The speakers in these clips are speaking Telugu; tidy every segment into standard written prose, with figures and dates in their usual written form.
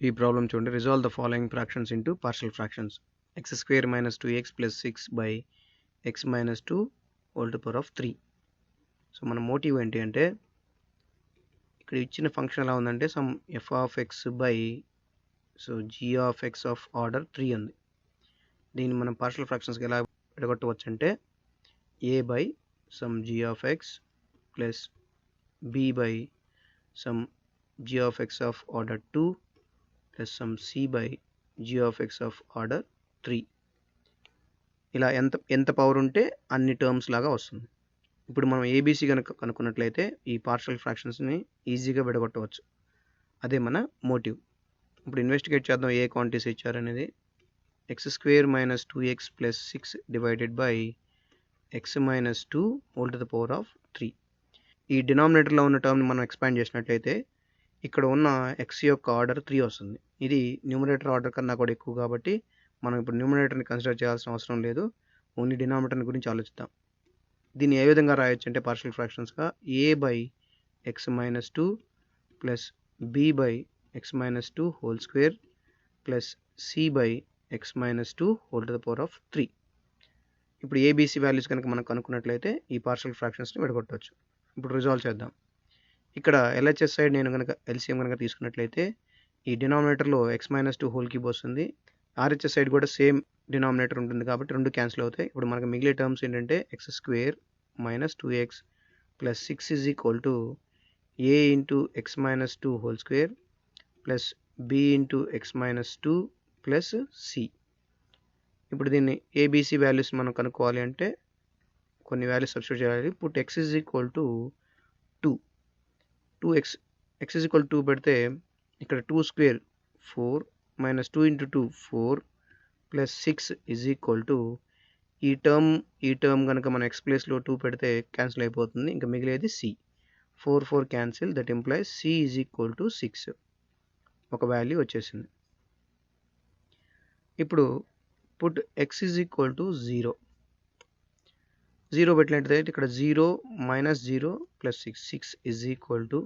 ఈ ప్రాబ్లం చూడండి. Resolve the following fractions into partial fractions. X square minus 2x plus 6 by X minus 2 whole to power of 3. So మన మోటివ్ ఏంటి అంటే, ఇక్కడ ఇచ్చిన ఫంక్షన్ ఎలా ఉందంటే some F of X by so G of X of order 3 ఉంది. దీన్ని మనం పార్షియల్ ఫ్రాక్షన్స్కి ఎలా విడగొట్టవచ్చు అంటే, A by some G of X plus B by some g of x of order 2 plus some c by g of x of order 3. ఇలా ఎంత పవర్ ఉంటే అన్ని టర్మ్స్ లాగా వస్తుంది. ఇప్పుడు మనం ఏబీసీ కనుక కనుక్కున్నట్లయితే ఈ పార్షియల్ ఫ్రాక్షన్స్ని ఈజీగా విడగొట్టవచ్చు. అదే మన మోటివ్. ఇప్పుడు ఇన్వెస్టిగేట్ చేద్దాం ఏ క్వాంటిటీస్ ఇచ్చారనేది. X square minus 2x plus 6 divided by X minus 2 whole to the power of 3. ఈ డినామినేటర్లో ఉన్న టర్మ్ని మనం ఎక్స్పాండ్ చేసినట్లయితే ఇక్కడ ఉన్న ఎక్స్ యొక్క ఆర్డర్ 3 వస్తుంది. ఇది న్యూమరేటర్ ఆర్డర్ కన్నా కూడా ఎక్కువ కాబట్టి మనం ఇప్పుడు న్యూమరేటర్ని కన్సిడర్ చేయాల్సిన అవసరం లేదు. ఓన్లీ డినామినేటర్ గురించి ఆలోచిద్దాం. దీన్ని ఏ విధంగా రాయొచ్చు అంటే పార్షియల్ ఫ్రాక్షన్స్గా A by X minus 2 plus B by X minus 2 whole square plus C by X minus 2 whole to the power of 3. ఇప్పుడు ఏబీసీ వాల్యూస్ కనుక మనం కనుక్కున్నట్లయితే ఈ పార్షియల్ ఫ్రాక్షన్స్ని విడగొట్టవచ్చు. ఇప్పుడు రిజాల్వ్ చేద్దాం. ఇక్కడ ఎల్హెచ్ఎస్ సైడ్ నేను కనుక ఎల్సిఎం కనుక తీసుకున్నట్లయితే ఈ డినామినేటర్లో ఎక్స్ మైనస్ 2 హోల్ క్యూబ్ వస్తుంది. ఆర్హెచ్ఎస్ సైడ్ కూడా సేమ్ డినామినేటర్ ఉంటుంది కాబట్టి రెండు క్యాన్సిల్ అవుతాయి. ఇప్పుడు మనకు మిగిలే టర్మ్స్ ఏంటంటే x square minus 2x plus 6 is equal to a into x minus 2 whole square plus b into x minus 2 plus c. ఇప్పుడు దీన్ని ఏబీసీ వాల్యూస్ మనం కనుక్కోవాలి అంటే కొన్ని వాల్యూస్ సబ్స్టిట్యూట్ చేయాలి. Put x is equal to 2x x is equal 2 పెడితే ఇక్కడ 2 square 4 minus 2 into 2 4 plus 6 is equal to ఈ టర్మ్ కనుక మనం ఎక్స్ ప్లేస్లో 2 పెడితే క్యాన్సిల్ అయిపోతుంది. ఇంకా మిగిలేది c. 4 4 cancel, that implies c is equal to 6. ఒక వాల్యూ వచ్చేసింది. ఇప్పుడు put x is equal to 0 పెట్టినట్లయితే ఇక్కడ 0 minus 0 plus 6 is equal to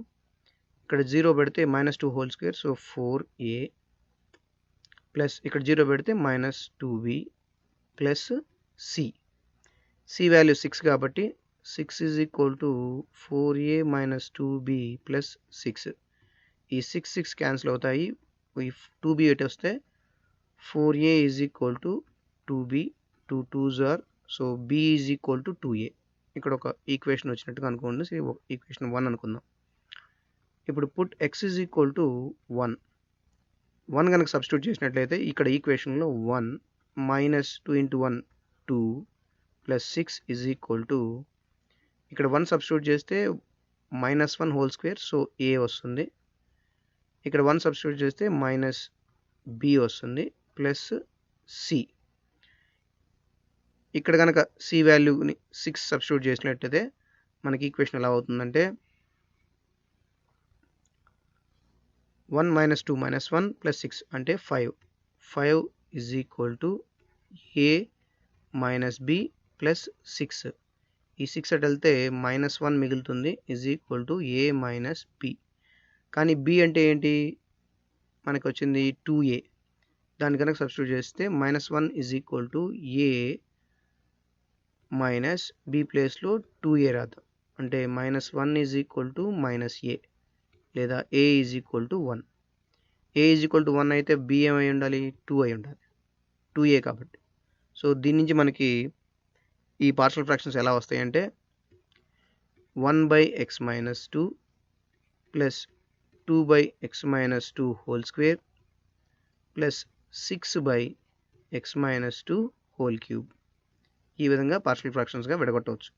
ఇక్కడ 0 పెడితే minus 2 whole square so 4a plus ఇక్కడ 0 పెడితే minus 2b plus C value 6 కాబట్టి 6 is equal to 4a minus 2b plus 6. ఈ 6 క్యాన్సిల్ అవుతాయి. ఈ 2b ఎటు వస్తే 4a is equal to 2b 2 2s or so b is equal to 2a. ఇక్కడ ఒక ఈక్వేషన్ వచ్చినట్టుగా అనుకోండి. ఈక్వేషన్ 1 అనుకుందాం. ఇప్పుడు put x is equal to 1 కనుక సబ్స్టిట్యూట్ చేసినట్లయితే ఇక్కడ ఈక్వేషన్లో 1 minus 2 into 1 2 plus 6 is equal to ఇక్కడ 1 సబ్స్టిట్యూట్ చేస్తే మైనస్ 1 హోల్ స్క్వేర్ సో ఏ వస్తుంది. ఇక్కడ 1 సబ్స్టిట్యూట్ చేస్తే మైనస్ బి వస్తుంది ప్లస్ సి. ఇక్కడ కనుక సి వాల్యూని 6 సబ్స్టిట్యూట్ చేసినట్లయితే మనకి ఈక్వేషన్ ఎలా అవుతుందంటే 1 మైనస్ 2 మైనస్ 1 ప్లస్ 6 అంటే 5 is equal to A minus B plus 6. ఈ 6 అటు వెళ్తే మైనస్ 1 మిగులుతుంది is equal to A minus B. కానీ బి అంటే ఏంటి, మనకి వచ్చింది 2a. దాని కనుక సబ్స్టిట్యూట్ చేస్తే minus 1 is equal to A minus B ప్లేస్లో 2a రాద్దాం. అంటే minus 1 is equal to minus A లేదా A is equal to 1. A is equal to 1 అయితే బి ఏమై ఉండాలి 2 అయి ఉండాలి, 2a కాబట్టి. సో దీని నుంచి మనకి ఈ పార్షియల్ ఫ్రాక్షన్స్ ఎలా వస్తాయంటే 1 by X minus 2 plus 2 by X minus 2 whole square plus 6 by X minus 2 whole cube. ఈ విధంగా పార్షియల్ ఫ్రాక్షన్స్గా విడగొట్టవచ్చు.